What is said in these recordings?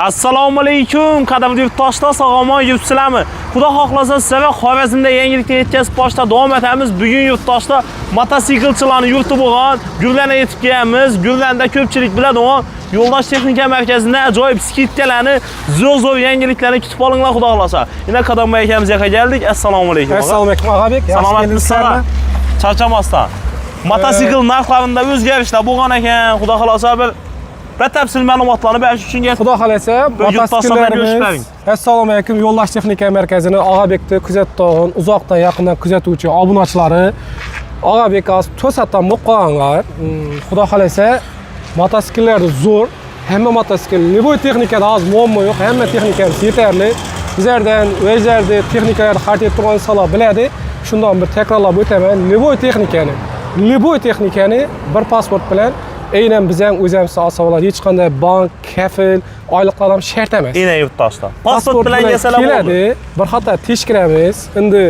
Assalomu alaykum, qadrli yurtdoshlar, sog'omon yuribsizlarmi? Xudo xohlasa sizlar Xorazmda yangilikni yetkazib boshda davom etamiz. Bugun yurtdoshlar mototsiklchilarni yurti bo'lgan Gurlanga yetib kelamiz. Gurlanda ko'pchilik biladigan Yo'ldosh texnika markazida ajoyib skidkalarni, zo'r yangiliklarni kutib olinglar, xudo xohlasa. Yana Qadamboy akamizga keldik. Assalomu alaykum. Assalomu alaykum Ag'abek. Salomatmisizlar? Charchamasdan. Mototsikl narxlarida o'zgarishlar bo'lgan ekan, xudo xohlasa batafsil ma'lumotlarni berish uchun Xudo xolasa mototsikllarimiz. Assalomu alaykum. Yo'ldosh texnika markazini Ag'abekni kuzatgan, uzoqdan yaqindan kuzatuvchi obunachilari Ag'abek to'satdan muqqanlar. Xudo xolasa mototsikllar zo'r. Hamma mototsikl, liboy texnikada az muammo yo'q. Hamma texnikamiz yetarli. Bizlardan o'zlarda texnikalarni xarid turgan insonlar biladi. Shundan bir takrorlab o'taman. Liboy texnikani bir pasport bilan aynan biz ham o'zimiz olsa bo'ladi. Hech qanday bank, kafil, oyliqlar ham shart emas. Aynan yurtdoshlar. Pasport bilan kelsalar bo'ladi. Bir xato tekshiramiz. Endi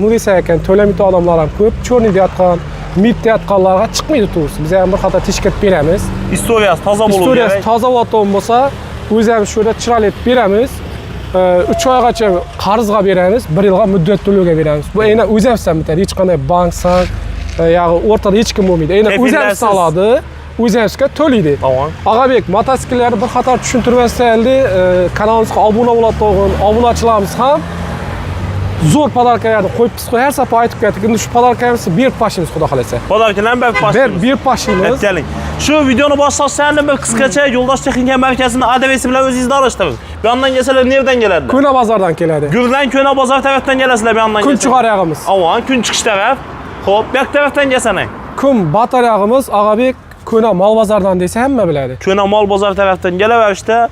nurisa ekan to'lamaydi odamlar ham ko'p. Cho'rniyotgan, mitayotganlarga chiqmaydi to'g'risi. Biz ham bir xato tekshirib beramiz. Istoriyasi toza bo'lishi kerak. Istoriyasi toza bo'lsa, o'zimiz shunda chiroyli etib beramiz. 3 oygacha qarzga beramiz, 1 yilga muddat to'lovga beramiz. Bu aynan o'zimiz ham bitadi. Hech qanday bank, sank, ya'ni o'rtada hech kim bo'lmaydi. Aynan o'zimiz oladi. O'zingizga to'laydi. Ag'abek mototsikllarni bir xato tushuntirmasdan kanalimizga obuna bo'ladigan obunachilarimiz ham zo'r podarkalarni qo'yibmiz. Har safar aytib ketdik. Endi shu podarkamizni berib boshlaymiz, xudo xolasa. Podarkalarni berib boshlaymiz. Keling. Shu videoni boshlashdan bir qisqacha Yo'ldosh texnika markazining adresi bilan o'zingizni tanishtirib. Bu yerdan kelsalar nereden keladi? Ko'na bozordan keladi. Gurlan Ko'na bozor tarafdan kelasizlar bu yerdan. Kun chiqar yog'imiz. Avval kun chiqish taraf. Xo'p, bu tarafdan kelsanang. Kun batar yog'imiz Ag'abek Ko'na mol bozordan desa hamma biladi. Ko'na mol bozor tarafdan kelaverishda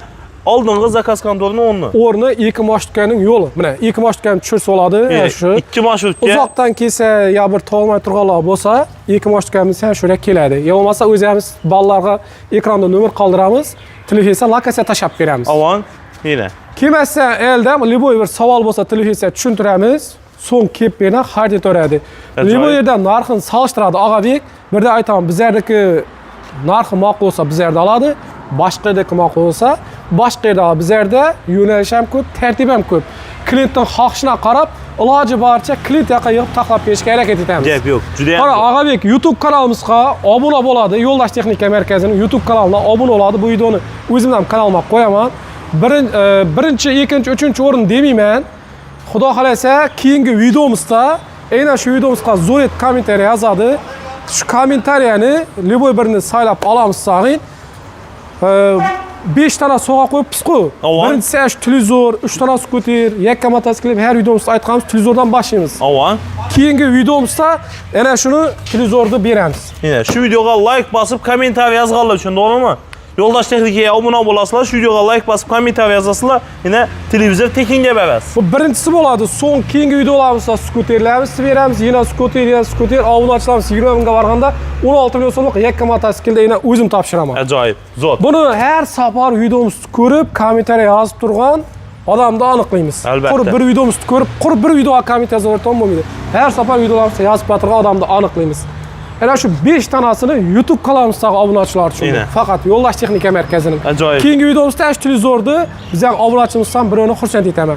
oldingi zakaz kontorining o'rni 2 marshrutkaning yo'li. Mana 2 marshrutkani tushirsa bo'ladi. Shu 2 marshrutga uzoqdan kelsa yo bir tolmay turganlar bo'lsa, 2 marshrutkamız ham shurga keladi. Yo bo'lmasa o'zimiz bolalarga ekranda nomer qoldiramiz, telefon lokatsiya tashab beramiz. Avon, mana. Kelmasa elda liboy bir savol bo'lsa telefon tushuntiramiz. So'ng kelib beni xarid etaveradi. Liboydan narxini solishtiradi Ag'abek. Birda aytaman, bizlardagi narxi ma'qul bo'lsa bizlarda oladi, boshqadagi ma'qul bo'lsa boshqada. Bizlarda yo'nalish ham ko'p, tartib ham ko'p. Klientning xohishini qarab, iloji boricha klient yoqqa yig'ib taqlab berishga harakat etamiz. Gap yo'q, juda ham. Qara Ag'abek YouTube kanalimizga obuna bo'ladi. Yo'ldosh texnika markazining YouTube kanaliga obuna bo'ladi. Bu videoni o'zim ham kanalimga qo'yaman. Birinchi, ikkinchi, uchinchi o'rin demayman. Xudo xolasa keyingi videomizda aynan shu videomizga zo'r kommentariy yozadi. Shu kommentariyani liboy birini saylab olamiz sag'in. 5 tane so'g'a qo'yibmiz-ku. Birinchisi shu televizor, 3 tane skuter, yakka mototsikl, har videomizda aytganmiz, televizordan boshlaymiz. Avval keyingi videomizda ana shuni televizorda beramiz. Mana shu videoga like bosib, kommentariy yozganlar uchun to'g'rimi? Yo'ldosh texnikaga obuna bo'lasizlar, shu videoga like bosib, kommentariy yozasizlar, yana televizor tekinga berasiz. Bu birinchisi bo'ladi. So'ng keyingi videolarimizda skuterlarimizni beramiz. Yana skuter obunachilarimiz 20 mingga borganda 16 million so'mlik yakka mototsiklda yana o'zim topshiraman. Ajoyib, zo'r. Buni har safar videomizni ko'rib, kommentariy yozib turgan odamni aniqlaymiz. Qurib bir videomizni ko'rib, qurib bir videoga kommentariy yozayotgan bo'lmaydi. Har safar videolarimizda yozib turgan odamni aniqlaymiz. Ana shu 5 tanasini YouTube kanalimizga obunachilar uchun. Faqat Yo'ldosh texnika markazining. Keyingi videomizda shu televizorni biz ham obunachimizdan birini xursand etaman.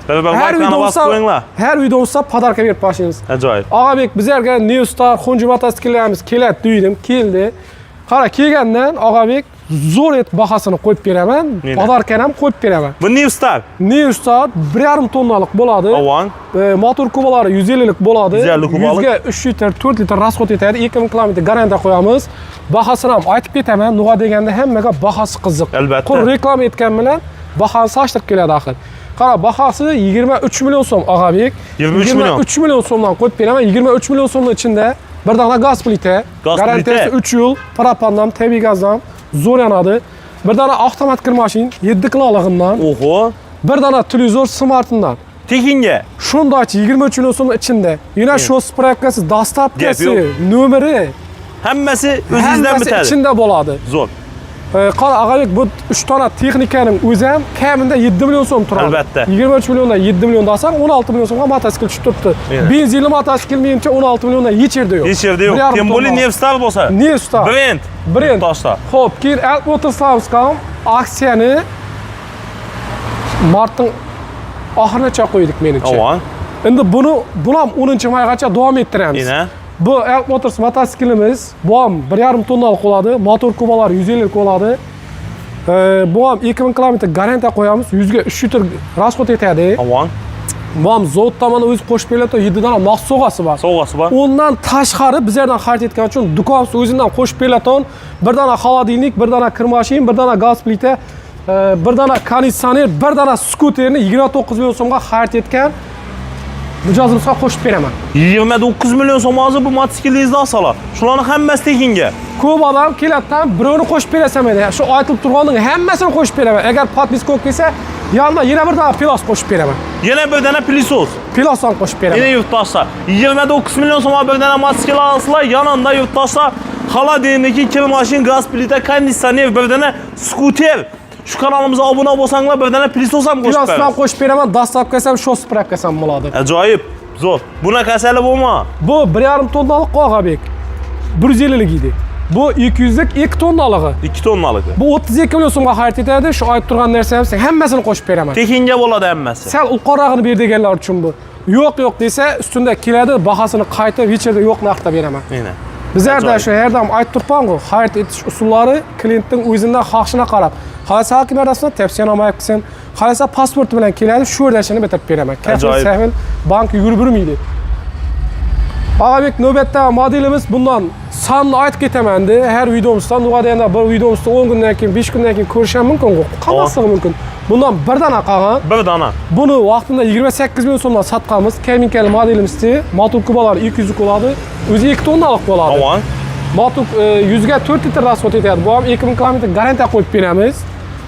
Har videomizda podarka berib boshlaymiz. Ajoyib. Ag'abek bizlarga New Star Honda mototsikllarimiz keladi dedim, keldi. Qara kelgandan Ag'abek zo'r bahosini qo'yib beraman, podarkani ham qo'yib beraman. Bu New Star 1,5 tonnalik bo'ladi. Motor kubalari 150 lik bo'ladi. 100 ga 3 litr, 4 litr rasxod etadi. 2000 km garantiya qo'yamiz. Bahosini ham aytib ketaman. Nuga deganda hammaga bahosi qiziq. Qur reklama etgan bilan bahoni sochtirib keladi axir. Qara, bahosi 23 million so'm Ag'abek. 23 million so'mdan qo'yib beraman. 23 million so'mning ichida bir dona gaz plita, garantiyasi 3 yil, propandan, tabiiy gazdan zo'r yanadi. Bir dona avtomat kirmashin 7 kilolig'idan. Oho. Bir dona televizor smartdan. Tekinga. Shundoq 23 million so'm ichida. Yana shu spravkasi, dostavkasi, nomeri hammasi o'zingizdan bitadi. Ichida bo'ladi. Zo'r. Qara Ag'abek, bu 3 tona texnikaning o'zi ham kamida 7 million so'm turadi. Albatta. 23 milliondan 7 million desam 16 million so'mga mototsikl tushib turibdi. Benzinli mototsikl menimcha 16 milliondan hech yerda yo'q. Hech yerda yo'q. Kim bo'li New Star bo'lsa. New Star. Brend. Xo'p, keyin Alt Motors'ga aksiyani martning oxirigacha qo'ydik menimcha. Tamam. Endi buni ham 10-maygacha davom ettiramiz. Yine. Bu Elk Motors mototsiklimiz. Bu ham 1,5 tonnalik bo'ladi. Motor kubalari 150 bo'ladi. Bu ham 2000 km garantiya qo'yamiz. 100 ga 3 litr расход etadi. Tamam. Bu ham zavod tomonidan o'zi qo'shib beriladi. 7 dona maxsus sovg'asi bor. Sovg'asi bor. Ondan tashqari bizlardan xarid etgan uchun do'kon o'zidan qo'shib beriladi. Bir dona xolodilnik, bir dona kirmashin, bir dona gaz plita, bir dona konditsioner, bir dona skuterni 29 million so'mga xarid etgan mijozimizga qo'shib beraman. 29 million so'm hozir bu mototsiklingizdan olsalar. Shularni hammasi tekinga. Ko'p odam keladidan birovni qo'shib berasam edi. Shu aytilib turganning hammasini qo'shib beraman. Agar podpiska olib kelsa, yanına yana bir dona pilos qo'shib beraman. Yana bir dona pilosos. Pilosdan qo'shib beraman. Yine yurtdoshlar 29 million so'mga bir dona mototsikl olsalar, yanında yurtdoshlar xolodilnik, kirmashin, gaz plita, konditsioner, bir dona skuter. Şu kanalımıza abone bo'lsanglar bir dona pilosos ham qo'shib beramiz. Pilosdan qo'shib beraman, dastavkasi ham shoss spravkasi ham bo'ladi. Ajoyib. Zo'r. Buna kasali bo'lma. Bu 1,5 tonnalik Og'abek. 150lik edi. Bu 200lik 2 tonnaligi. 2 tonnalik. Bu 32 million so'mga xarid etadi. Shu aytib turgan narsamni hammasini qo'shib beraman. Tekinga bo'ladi hammasi. Sal yuqorog'ini ber deganlar uchun bu. Yo'q desa, ustunda keladi, bahosini qaytib hechida yo'q narxda beraman. Aynen. Bizlarda shu yerdan aytib turibman-ku, xarid etish usullari klientning o'zidan xohishina qarab. Xalasa hokim arasida tavsiyanoma qilsin, xalasa pasporti bilan keladi, shu yerda ishini bitirib beraman. Kafil bank yurib yurmaydi. Og'abek navbatdagi modelimiz bundan sonini aytib ketaman de. Har videomizda nuqadaganda bir videomizda 10 kundan keyin, 5 kundan keyin ko'risham mumkin, qolmasligi mumkin. Bundan bir dona qolgan. Bir dona. Buni vaqtida 28 million so'mdan sotganmiz. Keminkali modelimizda motor kubalari 200 bo'ladi. O'zi 2 tonnalik bo'ladi. Tamam. Motor 100 ga 4 litr расход etadi. Bu ham 2000 km garantiya qo'yib beramiz.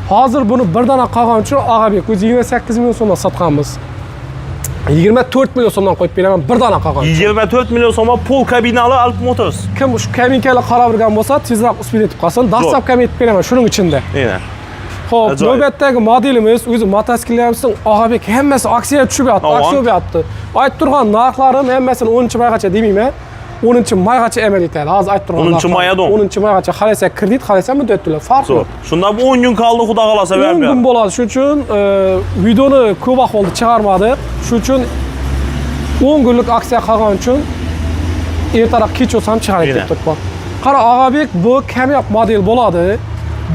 Hozir buni bir dona qolgan uchun Og'abek o'zi 28 million so'mdan sotganmiz. 24 million so'mdan qo'yib beraman bir dona qolgan. 24 million so'mga pol kabinali Elk Motors. Kim shu keminkali qarab yurgan bo'lsa, tezroq uspet etib qolsin. Dastavkam etib beraman shuning ichida. Aynen. Xo'p, navbatdagi modelimiz o'zi mototsikllarimizni Og'abek hammasi aksiyaga tushib yotdi, aksiya bo'lyapti. Aytib turgan narxlarim hammasini 10-maygacha demayman. 10-maygacha amal etadi. Hozir aytib turgan 10-maygadan. 10-maygacha xalasa kredit, xalasa muddat to'lab farq yo'q. Shunda bu 10 kun qoldi, xudo xolasa berib 10 kun bo'ladi. Shuning uchun videoni ko'p ahvolda chiqarmadik. Shuning uchun 10 kunlik aksiya qolgan uchun ertaroq kech o'sam chiqarib ketdik. Qara Og'abek bu kamyob model bo'ladi.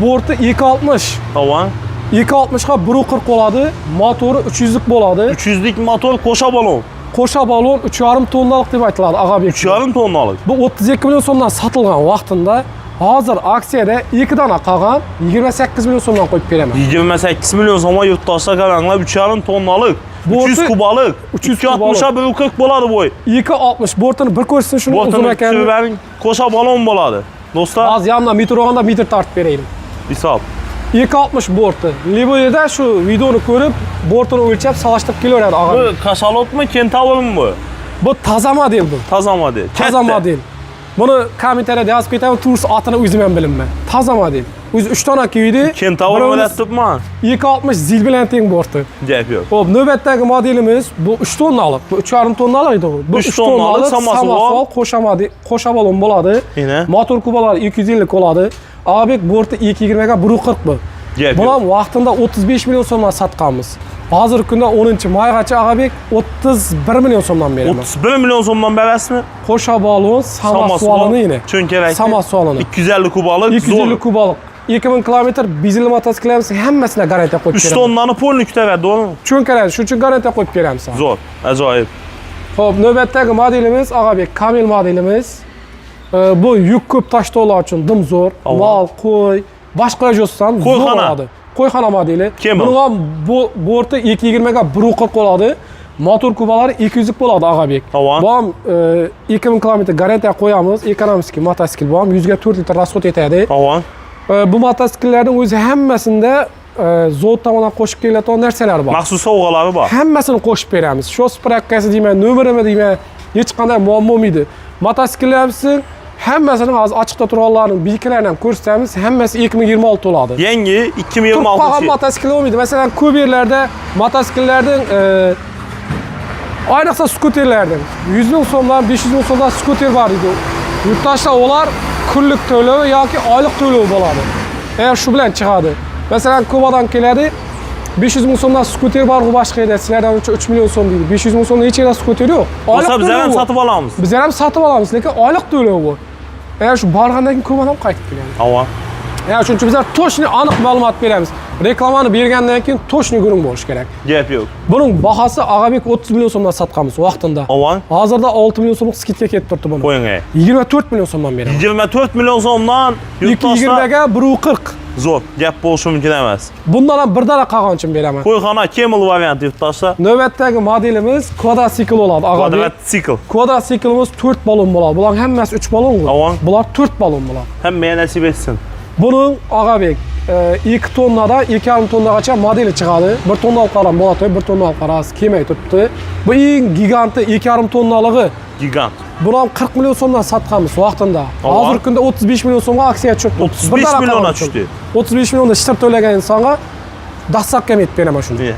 Borti 260. Tamam. 260 ga 140 bo'ladi. Motori 300 lik bo'ladi. 300 lik motor qo'sha balon. Qo'sha balon 3,5 tonnalik deb aytiladi Og'abek. 3,5 tonnalik. Bu 32 million so'mdan sotilgan vaqtida hozir aksiyada 2 dona qolgan 28 million so'mdan qo'yib beraman. 28 million so'mga yurtdoshlar qaranglar 3,5 tonnalik. 300 kubalik. 260 ga 140 bo'ladi bo'y. 260 bortini bir ko'rsin shuni uzun ekan. Qo'sha balon bo'ladi. Do'stlar, hozir yandan metr olganda metr tortib beraylik. Hisob. 260 borti. Liboyda shu videoni ko'rib, bortini o'lchab, solishtirib kelaveradi og'am. Bu Kasalotmi, Kentaurmi bu? Bu toza model bu. Toza model. Toza model. Buni kommentariyada yozib ketaman, turist otini o'zim ham bilmayman. Toza model. O'zi 3 dona kuydi. Kentaur bo'latibman. 260 zil bilan teng borti. Gap yo'q. Xo'p, navbatdagi modelimiz bu 3 tonnalik. Bu 3,5 tonnalik edi bu. Bu 3 tonnalik samasol qo'sha balon bo'ladi. Motor kubalari 250 bo'ladi. Og'abek borti 220 ga 140 bu. Buni ham vaqtida 35 million so'mdan sotganmiz. Hozirgi kunda 10-maygacha Og'abek 31 million so'mdan beraman. 31 million so'mdan berasizmi? Qo'sha balon, samosolini yine. Cho'nkarak. Samosolini. 250 kubalik, 250 kubalik. 2000 km bizel mototsikllarimiz hammasini garantiya qo'yib beraman. 3 tonnani polni kutaveradi, to'g'rimi? Cho'nkarak, shuning uchun garantiya qo'yib beramiz. Zo'r, ajoyib. Xo'p, navbatdagi modelimiz Og'abek Kamil modelimiz. Bu yuk ko'p tashlovlar uchun dim zo'r. Mol, qo'y, boshqa jossan zo'r bo'ladi. Qo'yxona modeli. Buni ham borti 220 ga 140 bo'ladi. Motor kubalari 200 lik bo'ladi Og'abek. Bu ham 2000 km garantiya qo'yamiz. Ekonomik mototsikl bu ham 100 ga 4 litr расход etadi. Bu mototsikllarning o'zi hammasida zavod tomonidan qo'shib keladigan narsalar bor. Maxsus sovg'alari bor. Hammasini qo'shib beramiz. Shu spravkasi deyman, nomerimi deyman, hech qanday muammo bo'lmaydi. Mototsikllarimizni hammasini hozir ochiqda turganlarning belgilarini ham ko'rsatamiz. Hammasi 2026 bo'ladi. Yangi 2026. Qolgan mototsikl bo'lmaydi. Masalan, ko'p yerlarda mototsikllarning ayniqsa skuterlardan 100 ming so'mdan 500 ming so'mdan skuter bor edi. Yurtdoshlar ular kunlik to'lov yoki oylik to'lov bo'ladi. Eğer shu bilan chiqadi. Masalan, ko'p odam keladi, 500 ming so'mdan skuter bor, boshqa yerda sizlardan 3 million so'm deydi. 500 ming so'mdan hech yerda skuter yo'q. Bo'lsa biz ham sotib olamiz. Biz ham sotib olamiz, lekin oylik to'lov bu. Eğer şu borgandan keyin ko'p odam qaytib keladi. Ava. Yani shuning uchun bizlar to'shni aniq ma'lumot beramiz. Reklamani bergandan keyin to'shni gurum bo'lish kerak. Gap yo'q. Buning bahasi Ag'abek 30 million so'mdan sotganmiz vaqtida. Ava. Hozirda 6 million so'mlik skidga ketib turibdi buni. Qo'ying. 24 million so'mdan beramiz. 24 million so'mdan 220 ga 140. Zo'r. Gap bo'lishi mumkin emas. Bundan ham bir dana qolgan uchun beraman. Qo'yxona Camel varianti yurtdoshlar. Navbatdagi modelimiz kvadrotsikl bo'ladi, Ag'abek. Kvadrotsikl. Kvadratsiklimiz 4 balon bo'ladi. Bular hammasi 3 balon. Bular 4 balon bo'ladi. Hammaga nasib etsin. Buning Ag'abek 2 tonnada 2,5 tonnagacha modeli chiqadi. 1 tonnalik qaram bo'ladi, 1 tonnalik qarasi kelmay turibdi. Bu eng giganti 2,5 tonnaligi. Gigant. Buni ham 40 million so'mdan sotganmiz vaqtida. Hozirgi kunda 35 million so'mga aksiya tushdi. 35 millionga tushdi. 35 millionda ishtir to'lagan insonga dastlabki ham yetib beraman shuni.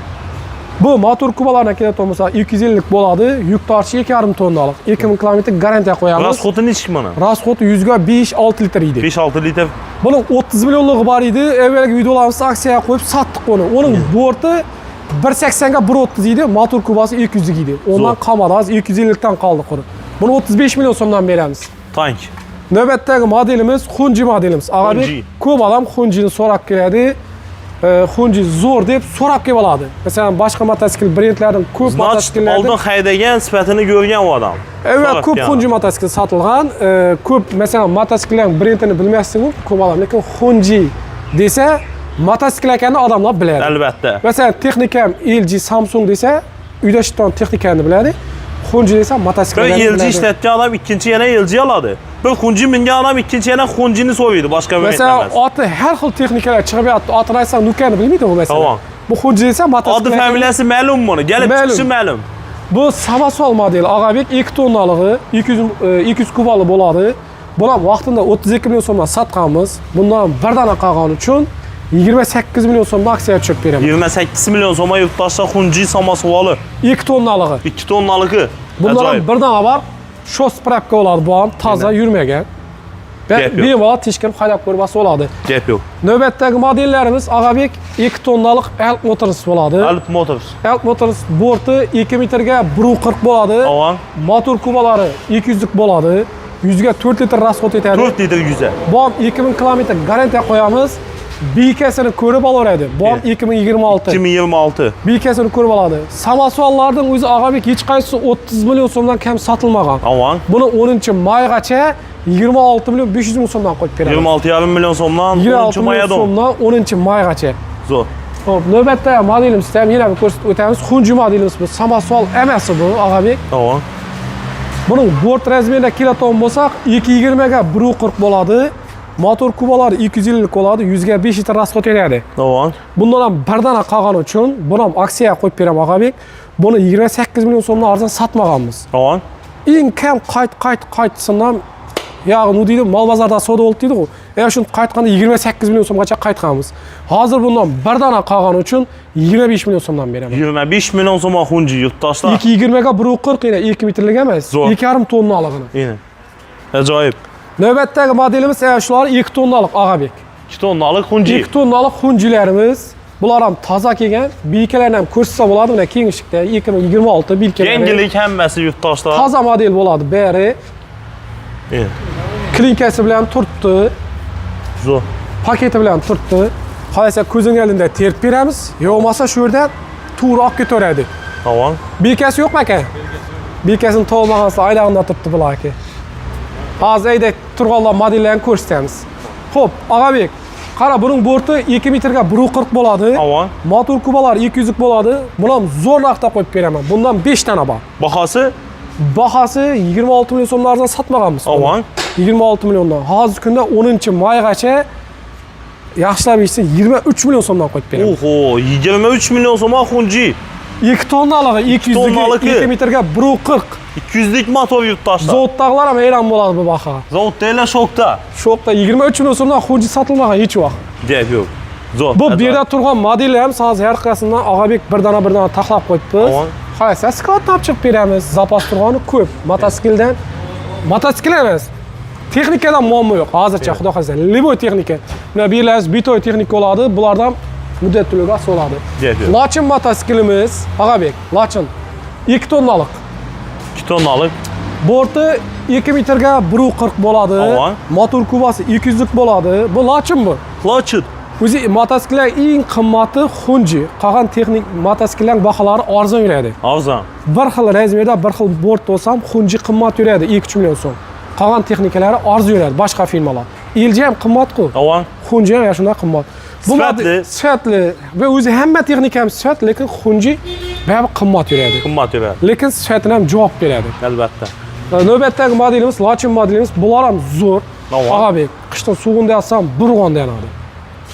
Bu motor kubalardan keladigan bo'lsa 250 lik bo'ladi, yuk tortishi 2,5 tonnalik. 2000 kilometr garantiya qo'yamiz. Rasxoti nechik mana? Rasxoti 100 ga 5-6 litr edi. 5-6 litr. Buning 30 millionligi bor edi. Avvalgi videolarimizda aksiyaga qo'yib satdik buni. Uning borti 180 ga 130 edi, motor kubasi 200 lik edi. Ondan qolmadi, hozir 250 dan qoldi quri. Buni 35 million so'mdan beramiz. Tank. Navbatdagi modelimiz Hunji modelimiz. Ag'abek ko'p odam Hunjini so'rab keladi. Hunji zo'r deb so'rab kelib oladi. Masalan, boshqa mototsikl brendlarining ko'p mototsikllarda oldin haydagan sifatini ko'rgan u odam. Evet, ko'p Hunji mototsikl sotilgan. Ko'p masalan mototsiklarning brendini bilmaysiz-ku, ko'p odam, lekin Hunji desa mototsikl ekanini odamlar biladi. Albatta. Masalan, texnikam LG, Samsung desa, uyda ishlayotgan texnikani biladi. Hunji desa mototsiklarni biladi. LG ishlatgan odam ikkinchi yana LG oladi. Bir Hunji mingan odam ikkinchi yana Hunjini so'raydi, boshqa bir mesela oti har xil texnikalar chiqib yotdi. Otini aytsam Nukani bilmaydi u mesela. Tamam. Bu Hunji desa mototsikl. Odi familiyasi ma'lum buni, kelib chiqishi ma'lum. Bu Samasol modeli Ag'abek 2 tonnaligi, 200 kubali bo'ladi. Buni vaqtida 32 million so'mdan sotganmiz. Bundan bir dana qolgani uchun 28 million so'mdan aksiya tushib beraman. 28 million so'mga yurtdoshlar Hunji Samasovoli. 2 tonnaligi. 2 tonnaligi. Bundan bir dana bor. Show sprapka bo'ladi bu ham toza yurmagan. Bemalol teshkilib haydab ko'rmasa bo'ladi. Gap yo'q. Navbatdagi modellarimiz Ag'abek 2 tonnalik Alp Motors bo'ladi. Alp Motors. Alp Motors borti 2 metrga 140 bo'ladi. Motor kubalari 200 lik bo'ladi. 100 ga 4 litr rasxot etadi. 4 litr 100 ga. Bu ham 2000 kilometr garantiya qo'yamiz. BK'sini ko'rib olaveradi. Bu ham 2026. 2026. BK'sini ko'rib oladi. Samosollarning o'zi Ag'abek hech qaysi 30 million so'mdan kam sotilmagan. Buni 10-maygacha 26 million 500 ming so'mdan qo'yib beramiz. 26,5 million so'mdan 10-maygacha. 10-maygacha. Zo'r. Hop, navbatda modelimizda ham yana bir ko'rsatib o'tamiz. Hunji modelimiz bu. Samasol emas bu Ag'abek. Tamam. Buning bort razmerida keladigan bo'lsak, 220 ga 140 bo'ladi. Motor kubalari 250 lik bo'ladi, 100 ga 5 litr rasxot etadi. Tamam. Bundan ham bir dana qolgani uchun buni ham aksiyaga qo'yib beraman Ag'abek. Buni 28 million so'mdan arzon sotmaganmiz. Tamam. Eng kam qaytsindan ya'ni u deydi, mol bozorda savdo bo'ldi deydi-ku. Shuni qaytganda 28 million so'mgacha qaytganmiz. Hozir bundan bir dana qolgani uchun 25 million so'mdan beraman. 25 million so'mga Hunji yurtdoshlar. 220 ga 140 yana 2 metrlik emas, 2,5 tonnaligini. Yine. Ajoyib. Navbatdagi modelimiz shular 2 tonnalik Ag'abek. 2 tonnalik Hunji. 2 tonnalik Hunjilarimiz. Bular ham toza kelgan. Bilkalarni ham ko'rsa bo'ladi. Mana kengishlikda 2026 bilkalar. Yangilik hammasi yurtdoshlar. Toza model bo'ladi bari. Klinkasi bilan turibdi. Zo'r. Paketi bilan turibdi. Qolsa ko'zing oldida terib beramiz. Yo'qmasa shu yerda tur olib ketaveradi. Tamam. Bilkasi yo'qmi aka? Bilkasini to'lmagansa aylag'ida turibdi bular aka. Hozir ayda turganlar modellarni ko'rsatamiz. Xo'p, Ag'abek, qara buning borti 2 metrga 140 bo'ladi. Motor kubalari 200 lik bo'ladi. Buni ham zo'r narxda qo'yib beraman. Bundan 5 dana bor. Bahasi? Bahasi 26 million so'mlardan sotmaganmiz. 26 milliondan. Hozir kunda 10-maygacha yaxshilab eshitsa 23 million so'mdan qo'yib beraman. Oho, 23 million so'mga Hunji. 2 tonnaligi, 2 metrga 140. 200 lik motor yurtdoshlar. Zavoddagilar ham hayron bo'ladi bu bahoga. Zavoddagilar shokda. Shokda 23 million so'mdan Hunji sotilmagan hech vaqt. Gap yo'q. Zo'r. Bu yerda turgan modellar ham hozir har qaysidan Ag'abek bir dana taxlab qo'yibmiz. Qaysi sklad topchiq beramiz. Zapas turgani ko'p. Mototsikl emas. Texnikadan muammo yo'q. Hozircha xudo xolasa, liboy texnika. Mana bu yerlar bitoy texnika bo'ladi. Bulardan muddatli gaz bo'ladi. Deydi. Lachin mototsiklimiz, Agabek, Lachin 2 tonnalik. 2 tonnalik. Borti 2 metrga 140 bo'ladi. Motor kubasi 200 lik bo'ladi. Bu Lachin bu. Lachin. O'zi mototsikllar eng qimmati Hunji. Qolgan texnik mototsikllar baholari arzon yuradi. Arzon. Bir xil razmerda, bir xil bort bo'lsam, Hunji qimmat yuradi 2-3 million so'm. Qolgan texnikalari arzon yuradi, boshqa firmalar. LG ham qimmat-ku. Hunji ham shunday qimmat. Bu sifatli va o'zi hamma texnika ham sifat, lekin Hunji baribir qimmat yuradi. Qimmat yuradi. Lekin sifatini ham javob beradi. Albatta. Navbatdagi modelimiz Lachin modelimiz. Bular ham zo'r. Agabek, qishda suvunda olsam bir g'onda yanadi.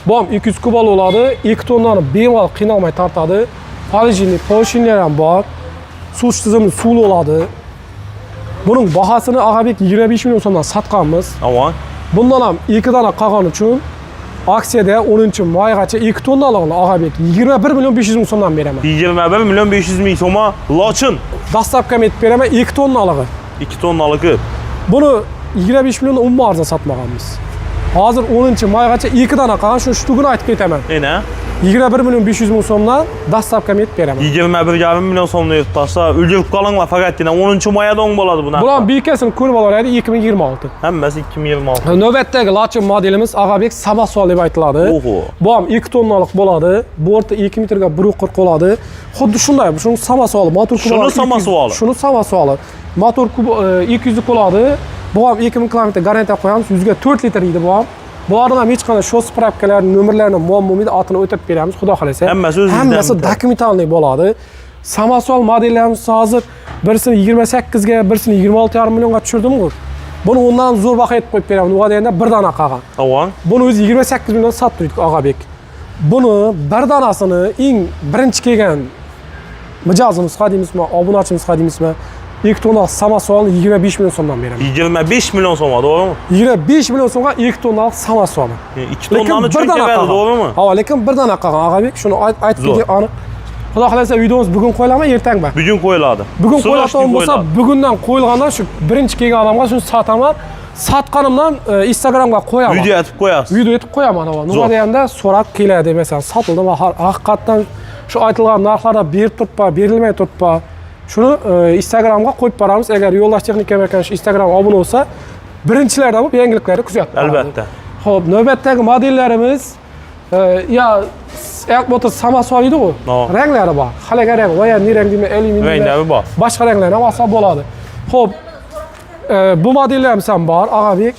Bu ham 200 kubol bo'ladi, 2 tonnani bemalol qiynalmay tortadi. Polijinli polishinlar ham bor. Suv tizimi suv bo'ladi. Buning bahosini Agabek 25 million so'mdan sotganmiz. Bundan ham 2 dona qolgan uchun aksiyada 10-maygacha 2 tonnaligini Agabek 21 million 500 ming so'mdan beraman. 21 million 500 ming so'mga Lachin. Dastlabkam etib beraman 2 tonnaligi. 2 tonnaligi. Buni 25 million umuman arzon sotmaganmiz. Hozir 10-maygacha 2 dona qolgan, shu tuguni aytib ketaman. Ena 21 million 500 ming so'mdan dastlabkam etib beraman. 21,5 million so'mni yutib tashla, ulgurib qolinglar faqatgina 10-mayada o'ng bo'ladi bu narsa. Bular bekasini ko'rib olaradi 2026. Hammasi 2026. Navbatdagi Lachin modelimiz Agabek Samasol deb aytiladi. Bu ham 2 tonnalik bo'ladi. Borti 2 metrga 140 bo'ladi. Xuddi shunday, shuni Samasol, motor kubi. Shuni Samasol. Motor kubi 200 lik bo'ladi. Bu ham 2000 km garantiya qo'yamiz. 100 ga 4 litr edi bu ham. Bulardan ham hech qanday show spravkalar, nomerlarini muammo'mida atini o'tib beramiz, xudo xolasa. Hammasi dokumentalniy bo'ladi. Samasol modellarimiz hozir birisini 28 ga, birisini 26,5 millionga tushirdim-ku. Buni undan zo'r baho etib qo'yib beraman. U deganda bir dona qolgan. Buni o'zi 28 million sotdik Agabek. Buni bir donasini eng birinchi kelgan mijozimiz deymizmi, obunachimiz deymizmi? 2 tonna Samasolni 25 million so'mdan beraman. 25 million so'mga, to'g'rimi? 25 million so'mga 2 tonnalik Samasolni. 2 tonnani cho'kibadi, to'g'rimi? Ha, lekin bir dona qolgan Agabek, shuni aytib ketgan aniq. Xudo xolasa videomiz bugun qo'yilaman, ertangmi? Bugun qo'yiladi. Bugun qo'yiladigan bo'lsa, bugundan qo'yilgandan shu birinchi kelgan odamga shuni sotaman. Sotganimdan Instagramga qo'yaman. Video etib qo'yasiz. Video etib qo'yaman. Nima deganda so'rab keladi, masalan, sotildi va haqiqatan shu aytilgan narxlarda berib turibmi, berilmay turibmi? Shuni Instagramga qo'yib boramiz. Agar Yo'ldosh Texnika Markazi Instagramga obuna bo'lsa, birinchilardan bo'lib yangiliklarni kuzatib boramiz. Albatta. Xo'p, navbatdagi modellarimiz Motor Samasol edi-ku. Ranglari bor. Xalaga rang, voyanli rang deymi, alyumin ranglari bor. Boshqa ranglar ham olsa bo'ladi. Xo'p, bu modellarimiz ham bor, Agabek.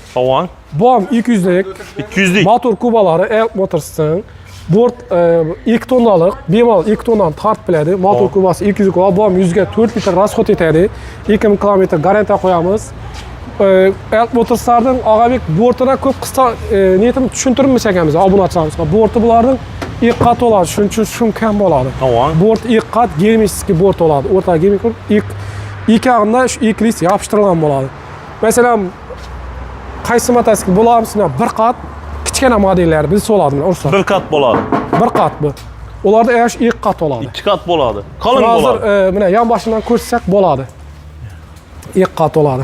Bu ham 200 lik. 200 lik. Motor kubalari Motors'ning. Bort 2 tonnalik, bemalol 2 tonnani tortib biladi. Motor kubasi 200 lik, bu ham 100 ga 4 litr rasxod etadi. 2000 km garantiya qo'yamiz. Motors'larning Agabek bortidan ko'p qisqa niyatim tushuntirib ekanmiz obunachilarimizga. Borti bularning 2 qat bo'ladi, shuning uchun shum kam bo'ladi. Bort 2 qat germechniy bort bo'ladi. O'rtaga germechniy ikki og'inda shu 2 list yopishtirilgan bo'ladi. Masalan, qaysi mototsikl bo'lamizmi? Bir qat kichkina modellar biz bo'ladi, ursa. Bir qat bo'ladi. Bir qat bu. Ularda ash 2 qat bo'ladi. 2 qat bo'ladi. Qalin bo'ladi. Hozir mana yon boshidan ko'rsak bo'ladi. 2 qat bo'ladi.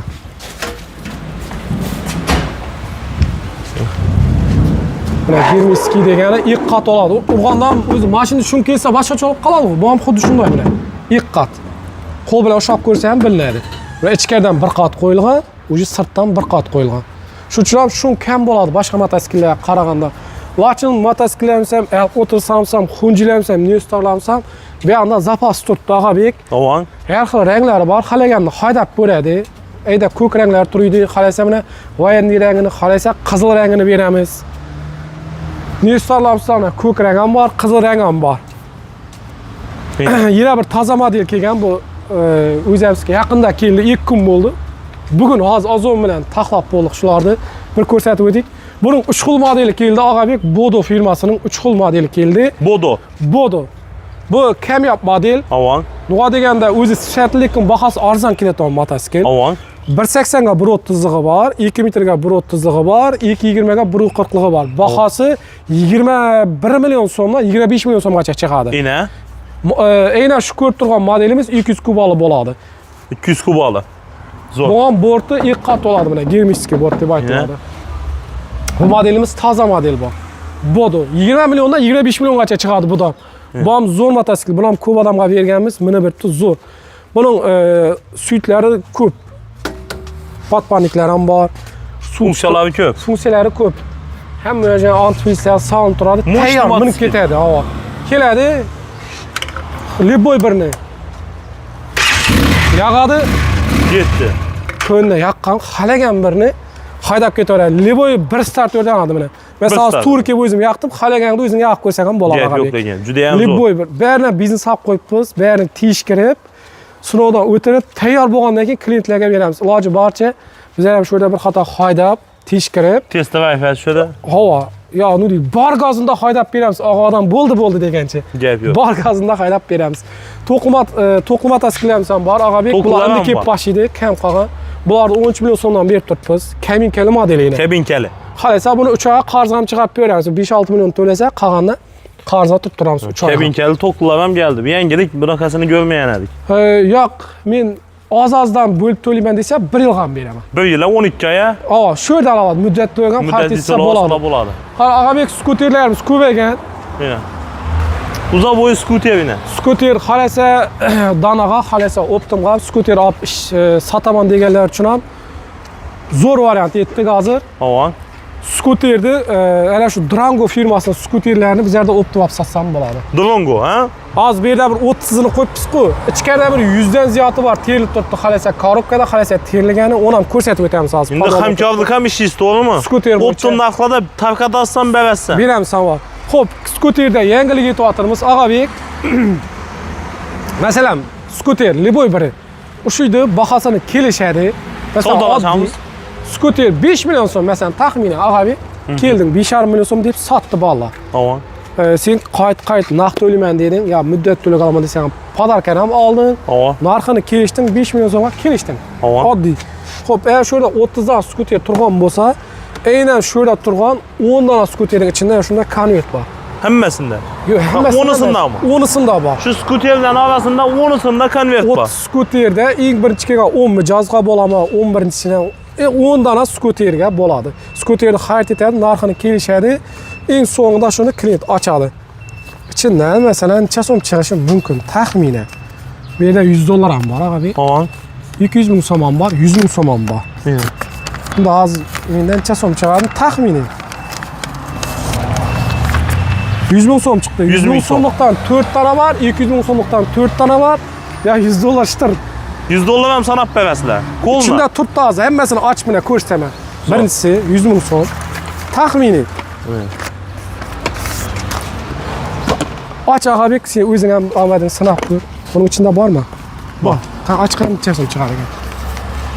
Mana germechniy degani 2 qat oladi. Urgandan o'zi mashina shun kelsa boshqacha olib qoladi. Bu ham xuddi shunday mana. 2 qat. Qo'l bilan ushlab ko'rsa ham bilinadi. Va ichkaridan bir qat qo'yilgan, o'zi sirtdan bir qat qo'yilgan. Shu uchun ham shun kam bo'ladi boshqa mototsikllarga qaraganda. Lachin mototsikllarimiz ham, Motors'larimiz ham, Hunjilarimiz ham, Newstar'larimiz ham bu yerda zapas turibdi Agabek. Har xil ranglari bor. Xalaganni haydab ko'radi. Ayda ko'k ranglar turadi. Xalasa mana voyanli rangini, xalasa qizil rangini beramiz. Newstar'larimiz ham ko'k rang ham bor, qizil rang ham bor. Yana bir toza model kelgan bu o'zimizga yaqinda keldi, 2 kun bo'ldi. Bugun hozir Ozon bilan taxlab bo'ldik shularni. Bir ko'rsatib o'tdik. Buning 3 xil modeli keldi Agabek, Bodo firmasining 3 xil modeli keldi. Bodo. Bu kamyob model. Nima deganda o'zi sifatli, lekin bahosi arzon keladigan mototsikl. 180 ga 130 lig'i bor, 2 metrga 130 lig'i bor, 220 ga 140 lig'i bor. Bahosi 21 million so'mdan 25 million so'mgacha chiqadi. Aynan shu ko'rib turgan modelimiz 200 kubali bo'ladi. 200 kubali. Zo'r. Bu ham borti 2 qat bo'ladi, mana germechniy bort deb aytiladi. Bu modelimiz toza model bor. Bodu. 20 milyondan 25 milyongacha chiqadi bu da. Bu ham zo'r motosikl. Buni ham ko'p odamga berganmiz. Mini bir zo'r. Buning suyutlari ko'p. Patpaniklar ham bor. Funksiyalari ko'p. Funksiyalari ko'p. Hamma yerga antifrizlar, sound turadi. Tayyor minib ketadi, havo. Keladi. Liboy birini. Yag'adi. Ketdi. Ko'nda yaqqan, xalagan birini haydab ketaveradi. Liboy bir start o'rganadi buni. Masalan, Turkiya o'zim yaqdim, xalaganda o'zing yaqib qo'ysang ham bo'ladi. Gap yo'q degan. Juda ham zo'r. Liboy bir. Barini biznes olib qo'yibmiz, barini tekshirib, sinovdan o'tirib, tayyor bo'lgandan keyin klientlarga beramiz. Iloji boricha bizlar ham shu yerda bir xato haydab, tekshirib, testda Wi-Fi tushadi. Havo, yo, nuri bor gazında haydab beramiz. Og'adan bo'ldi degancha. Gap yo'q. Bor gazında haydab beramiz. To'qima motosiklarimiz ham bor. Ag'abek bularni kelib bashidi, kam qolgan. Bularni 13 million so'mdan berib turibmiz. Kabinkali modelini. Kabinkali. Xalasa buni 3 oy qarz ham chiqarib beramiz. 5-6 million to'lasa, qolganini qarzga tutib turamiz 3 oy. Kabinkali to'qlar ham keldi. Bu yangilik bunaqasini ko'rmagan edik. Yo'q, men oz-ozdan bo'lib to'layman desa 1 yil ham beraman. 1 yil 12 oy. Ava, shu yerda oladi, muddat to'ygan partiyasi bo'ladi. Hali Ag'abek skuterlarimiz ko'paygan. Mana. Uzoq bo'yi skuter buni. Skuter xalasa danaga, xalasa optimga skuter olib sotaman deganlar uchun ham zo'r variant yetdik hozir. Havo. Skuterni ana shu Drango firmasining skuterlarini biz yerda optim olib satsam bo'ladi. Drango, ha? Hozir bu yerda bir 30'ını qo'yibmiz-ku. Ichkarida bir 100 dan ziyodi bor, terilib turibdi xalasa korobkada, xalasa terilgani, uni ham ko'rsatib o'tamiz hozir. Endi hamkorlik ham ishlaysiz, to'g'rimi? Skuter optim narxlarda tarqatasam berassan. Beramiz savol. Xo'p, skuterda yangilik yetyapmiz. Ag'abek. Masalan, skuter Liboy biri. O'shida bahosini kelishadi. Masalan, skuter 5 million so'm, masalan, taxminan Ag'abek keldim 5,5 million so'm deb sotdi bolalar. Havo. Sen qayt naqd to'layman deding, yo muddat to'lay qolaman desang, podarkani ham olding. Narxini kelishding, 5 million so'mga kelishding. Oddiy. Xo'p, eğer şöyle 30 dan skuter turgan bo'lsa, aynan shu yerda turgan 10 dona skuterning ichida shunda konvert bor. Hammasida. Yo'q, hammasida. 10'sindami? 10'sida bor. Shu skuterlarning orasida 10'sida konvert bor. 30 skuterda eng birinchi kelgan 10 mijozga bo'ladimi, 11-chisidan 10 dona skuterga bo'ladi. Skuterni xarid etadi, narxini kelishadi. Eng so'ngida shuni klient ochadi. İçinden masalan necha so'm chiqishi mumkin taxminan. Bu yerda $100 ham bor, Ag'abek. Havo. 200 ming so'm ham bor, 100 ming so'm ham bor. Bunda hozir mendan necha so'm chiqadi taxminan. 100 ming so'm chiqdi. 100 ming so'mlikdan 4 dona bor, 200 ming so'mlikdan 4 dona bor. Ya $100 shitir. $100 ham sanab berasizlar. Qo'lda. Ichida turibdi hozir, hammasini ochib mana ko'rsataman. Birinchisi 100 ming so'm. Taxminan. Aç Ag'abek, sen o'zing ham omading sinab ko'r. Buning ichida bormi? Bor. Qani ochqan necha so'm chiqar ekan?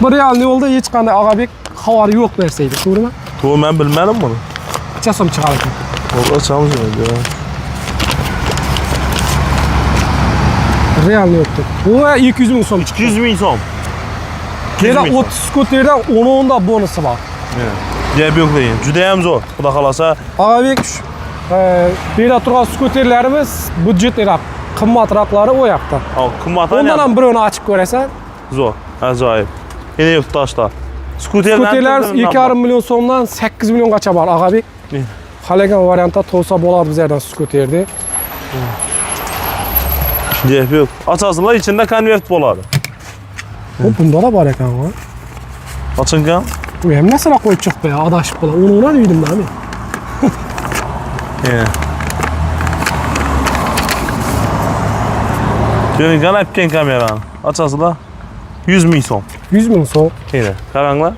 Bir realni yo'lda hech qanday Ag'abek xavari yo'q narsaydi, to'g'rimi? To'g'ri, men bilmadim buni. Necha so'm chiqar ekan? Ochamiz endi. Realni yo'qdir. Bu 200 ming so'm. 200 ming so'm. Yana 30 skuterdan 10 da bonusi bor. Gap yo'q deyin. Juda ham zo'r. Xudo xolasa. Ag'abek, bu yerda turgan skuterlarimiz budjetliroq, qimmatroqlari o yoqda. Qimmat. Ondan ham birini ochib ko'rasan. Zo'r, ajoyib. Yana yurtdoshlar. Skuterlarimiz 2,5 million so'mdan 8 milliongacha bor, Ag'abek. Xalagan variantda tolsa bo'ladi bizlardan skuterni. Gap yo'q. Ochasizlar, ichida konvert bo'ladi. Bunda da bor ekan, ha. Ochingkan? Bu ham narsalar qo'yib chiqib qo'ya, adashib qolar. Uni deydim men. Keling, ganapken kamerani. Ochasizlar. 100 ming so'm. 100 ming so'm. Mana, qaranglar.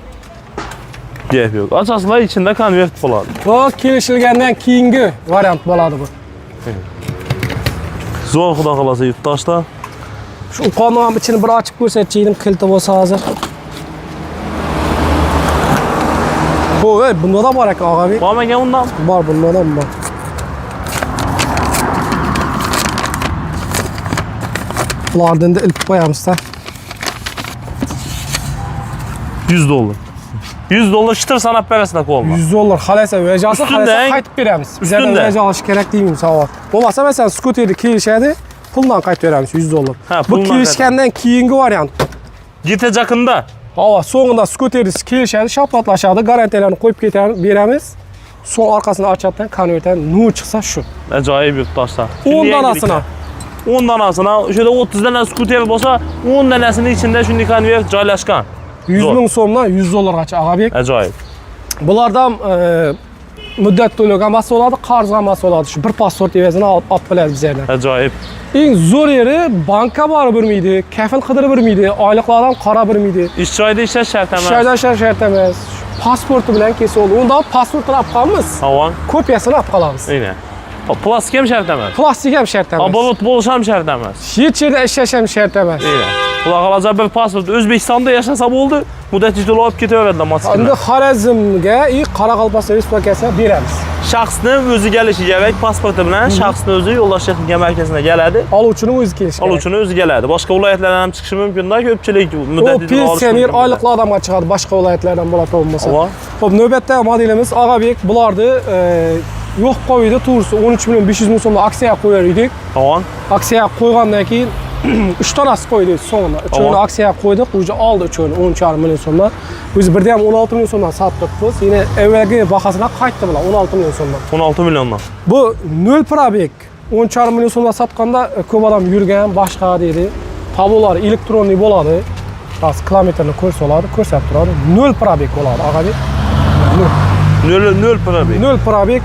Gap yo'q. Ochasizlar, ichida konvert bo'ladi. Bu kelishilgandan keyingi variant bo'ladi bu. Zo'r, xudo xolasa yurtdoshlar. Shu qonni ham ichini bir ochib ko'rsatchaydim, kilti bo'lsa hozir. Bu, bunda da bor ekan, Ag'abek. Bormagan undan? Bor, bunda ham bor. Bulardan da ilib qo'yamiz-da. $100. $100 shitir sanab berasizlar qo'lma. $100 xalasa vejasi, xalasa qaytib beramiz. Bizlardan veja olish kerak deymiz, savol. Bo'lmasa masalan skuterni kelishadi, puldan qaytib beramiz $100. Bu kelishgandan keyingi variant. Gita yaqinda. Havo, so'ngida skuterni kelishadi, shapatlashadi, garantiyalarni qo'yib beramiz. So'ng orqasini ochadidan konvertdan nu chiqsa shu. Ajoyib yurtdoshlar. 10 danasini. 10 danasini, o'shada 30 dana skuter bo'lsa, 10 danasini ichida shunday konvert joylashgan. 100 ming so'mdan 100 dollargacha Ag'abek. Ajoyib. Bulardan muddat to'lovga mas'ul bo'ladi, qarzga mas'ul bo'ladi. Shu bir pasport evazini olib qo'yadi bizlardan. Ajoyib. Eng zo'r yeri banka borib bermaydi, kafil qidirib bermaydi, oyliqlardan qarab bermaydi. Ish joyida ishlash shart emas. Ishda ishlash shart emas. Pasporti bilan kelsa bo'ldi. Unda pasportini olib qolamiz. Avon. Kopiyasini olib qolamiz. Aynan. Plastik ham shart emas. Plastik ham shart emas. Abolut bo'lish ham shart emas. Hech yerda ishlash ham shart emas. Aynan. Xudo xolasa bir pasport O'zbekistonda yashasa bo'ldi, muddatli to'lov olib ketaveradilar mototsiklni. Endi Xorazmga Qoraqalpog'iston Respublikasiga beramiz. Shaxsni o'zi kelishi kerak, pasporti bilan shaxsni o'zi yo'llash texnika markaziga keladi. Oluvchining o'zi kelishi kerak. Oluvchini o'zi keladi. Boshqa viloyatlardan ham chiqishi mumkin-da, ko'pchilik muddatli to'lov olishi. Pensioner oyliqli odamga chiqadi, boshqa viloyatlardan bo'ladi bo'lmasa. Xo'p, navbatdagi modelimiz Ag'abek. Bularni yo'q qo'ydi, to'g'risi 13 million 500 ming so'mga aksiyaga qo'yar edik. Avon. Aksiyaga qo'ygandan keyin 3 tanasi qo'ydik so'ngda. 3 aksiyaga qo'ydik, o'zi oldi 13,5 million so'mdan. O'zi birda ham 16 million so'mdan sotdik biz. Yine avvalgi bahosini qaytdi bilan 16 million so'mdan. 16 milliondan. Bu 0 probek 13,5 million so'mdan sotganda ko'p odam yurgan, boshqa deydi. Tablolar elektronli bo'ladi. Bas kilometrni ko'rsatadi, ko'rsatib turadi. 0 probek bo'ladi, Ag'abek. 0 probek. 0 probek.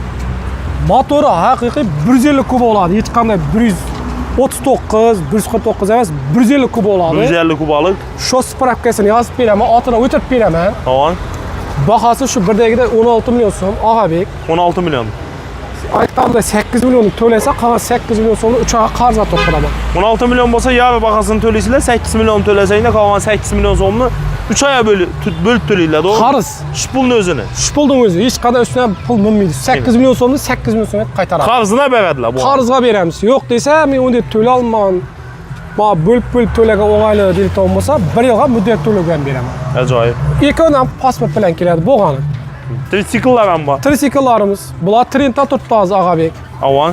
Motori haqiqiy 150 kub bo'ladi. Hech qanday 139, 149 emas, 150 kub bo'ladi. 150 kubalik. Shu spravkasini yozib beraman, otini o'tirib beraman. Avon. Bahasi shu birdagida 16 million so'm, Ag'abek. 16 million. Aytganimda 8 million to'lasa, qolgan 8 million so'mni 3 oyga qarzga to'plaman. 16 million bo'lsa, yarmi bahasini to'laysizlar, 8 million to'lasanglar, qolgan 8 million so'mni 3 oyga bo'lib to'laylar, to'g'rimi? Qarz. Shu pulni o'zini. Shu pulning o'zi hech qanday ustidan pul minmaydi. 8 million so'mni 8 million so'mga qaytaradi. Qarzini beradilar bu. Qarzga beramiz. Yo'q desa, men unda to'la olmayman. Ma bo'lib to'laga o'g'ayli deyilgan bo'lsa, bir yilga muddat to'lovga ham beraman. Ajoyib. Ikkovi ham pasport bilan keladi, bo'lgani. Trisiklar ham bor. Trisiklarimiz. Bular trendda turibdi Ag'abek. Avon.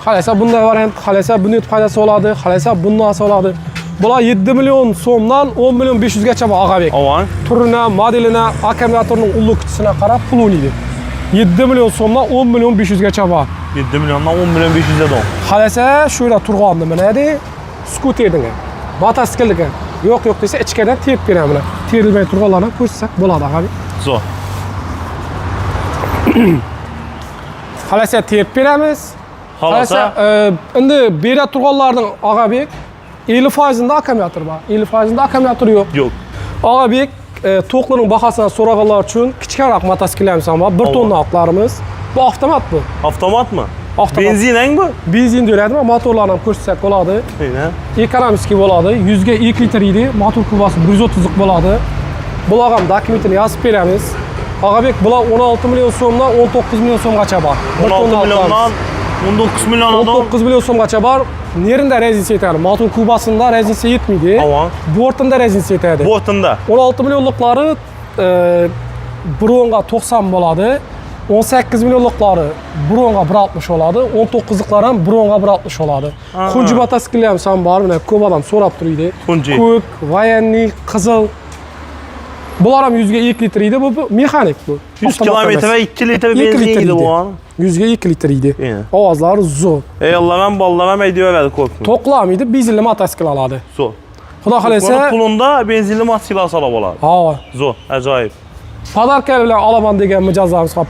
Xalasa bunday variant, xalasa bunday foydasi bo'ladi, xalasa bundan bo'ladi. Bular 7 million so'mdan 10 million 500 gacha bor Ag'abek. Avon. Turini, modelini, akkumulyatorning ulug'chisini qarab pul o'ynaydi. 7 million so'mdan 10 million 500 gacha bor. 7 milliondan 10 million 500 dan. Xalasa shu yerda turg'onni minadi, skuterga. Mototsiklga. Yo'q desa ichkaridan tep beraman. Terilmay turganlarni ko'rsak bo'ladi Ag'abek. Zo'r. Xalasa tep beramiz. Xalasa endi bera turganlarning Ag'abek 50% da akkumulyator bor. 50% da akkumulyator yo'q. Yo'q. Ag'abek to'qlining bahosidan so'raganlar uchun kichikroq mototsikllarimiz ham bor. 1 tonna oqlarimiz. Bu avtomat bu. Avtomatmi? Avtomat. Benzinang bu? Benzin deyladimi? Motorlarni ham ko'rsatsak bo'ladi. Aynan. Ekonomik bo'ladi. 100 ga 2 litr edi. Motor kubasi 130 lik bo'ladi. Bular ham dokumentini yozib beramiz. Ag'abek bular 16 million so'mdan 19 million so'mgacha bor. 16 milliondan 19 milliondan 19 million so'mgacha bor. Nerida rezinsa yetadi? Motor kubasida rezinsa yetmaydi. Avon. Bortida rezinsa yetadi. Bortida. 16 millionliklari bronga 90 bo'ladi. 18 millionliklari bronga 160 bo'ladi. 19liklari ham bronga 160 bo'ladi. Xunji mototsikllar ham sam bor. Mana ko'p odam so'rab turadi. Xunji. Ko'k, vayanli, qizil. Bular ham 100 ga 2 litr edi. Bu mexanik bu. 100 kilometrga 2 litr benzin edi bu. 100 ga 2 litr edi. Ovozlari zo'r. Ayollar ham, bolalar ham aytib ko'pmi? To'qlamaydi, benzinli mototsikl oladi. Zo'r. Xudo xolasa, pulunda benzinli mototsikl olsa bo'ladi. Ha. Zo'r, ajoyib. Podarka bilan olaman degan mijozlarimiz bor.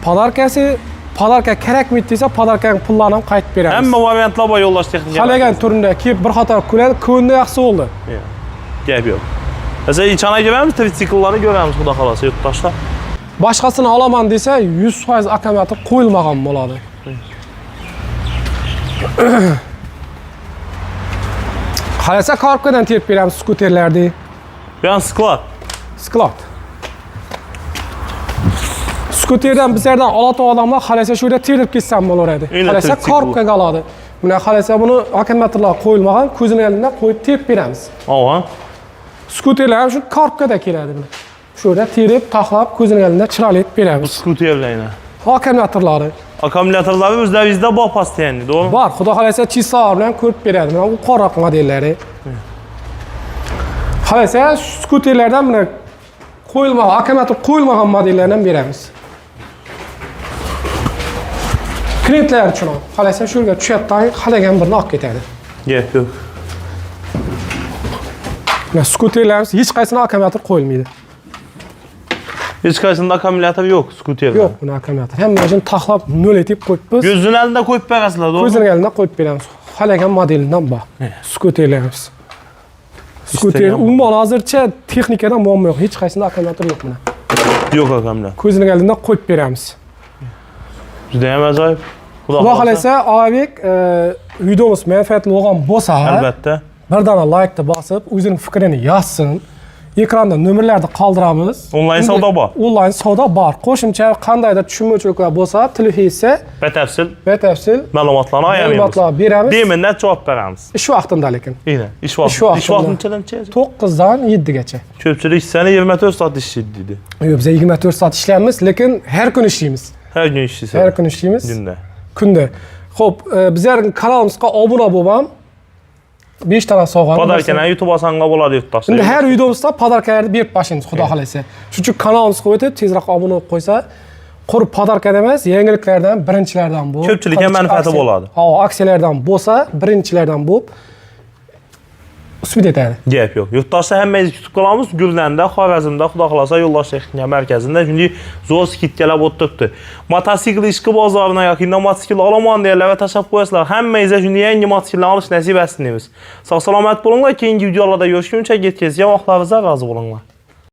Podarka kerakmi desa, podarkaning pullarini ham qaytib beramiz. Hamma variantlar bor yo'llash texnika. Qalagan turinda kelib bir qator ko'radi, ko'nda yaxshi bo'ldi. Gap yo'q. Esa ichana kelamiz, trisiklarni ko'ramiz, xudo xolasa yurtdoshlar. Boshqasini olaman desa, 100% akkumulyator qo'yilmagan bo'ladi. Xalasa korobkadan terib beramiz skuterlarni. Bu ham sklad. Sklad. Skuterdan bizlardan oladigan odamlar xalasa shu yerda terib ketsam bo'laveradi. Xalasa korobkaga oladi. Buni xalasa buni akkumulyatorlar qo'yilmagan, ko'zini oldida qo'yib terib beramiz. Avon. Skuterlar ham shu korobkada keladi buni. Shu yerda terib, taxlab, ko'zini oldida chiroyli etib beramiz. Skuterlarni. Akkumulyatorlari. Akkumulyatorlari o'zlaringizda bor postoyanli, to'g'rimi? Bor, xudo xolasa chisoq bilan ko'rib beradi. Mana bu qora modellari. Xolasa skuterlardan buni qo'yilmagan, akkumulyator qo'yilmagan modellardan beramiz. Klientlar uchun ham. Xohlasa shu yerga tushayotdan xalagan birini olib ketadi. Gap yo'q. Mana skuterlarimiz hech qaysini akkumulyator qo'yilmaydi. Hech qaysida akkumulyator yo'q skuterda. Yo'q, buni akkumulyator. Hammasini taxlab nol etib qo'yibmiz. Ko'zning oldida qo'yib berasizlar, to'g'rimi? Ko'zning oldida qo'yib beramiz. Xalagan modelidan bor. Skuterlarimiz. Skuter umuman hozircha texnikadan muammo yo'q. Hech qaysida akkumulyator yo'q mana. Yo'q akkumulyator. Ko'zning oldida qo'yib beramiz. Juda ham ajoyib. Xudo xolasa, Og'abek videomiz manfaatli bo'lgan bo'lsa, albatta bir dona like-ni bosib, o'zining fikrini yozsin. Ekranda nomerlarni qoldiramiz. Onlayn savdo bor. Onlayn savdo bor. Qo'shimcha qandaydir tushunmovchiliklar bo'lsa, telefon batafsil ma'lumotlar beramiz. Beminat javob beramiz. Ish vaqtida lekin. Aynan, ish vaqtinchadan 9 dan 7 gacha. Ko'pchilik sani 24 soat ishlaydi deydi. Yo'q, biz 24 soat ishlaymiz, lekin har kun ishlaymiz. Har kun ishlaysiz. Har kun ishlaymiz. Kunda. Xo'p, bizning kanalimizga obuna bo'lib ham 5 tane sovg'a. Podarkani YouTube olsanga bo'ladi yurtdoshlar. Endi har videomizda podarkalarni berib boshlaymiz, xudo xolasa. Shuning uchun kanalimizga o'tib, tezroq obuna bo'lib qo'ysa, qurib podarka emas, yangiliklardan, birinchilardan bu. Ko'pchilikka manfaati bo'ladi. Ha, aksiyalardan bo'lsa, birinchilardan bo'lib usbit etadi. Gap yo'q. Yurtdoshlar hammangizni kutib qolamiz. Gulnanda, Xorazmda, xudo xolasa yo'ldosh texnika markazida shunday zo'r skidkalar o'tibdi. Mototsikl ishqi bozoridan yoki mototsikl olaman deylar va tashab qo'yasizlar. Hammangizga shunday yangi mototsikllarni olish nasib etsin deymiz. Sog' salomat bo'linglar. Keyingi videolarda ko'rishguncha yetkazgan vaqtlaringizga rozi bo'linglar.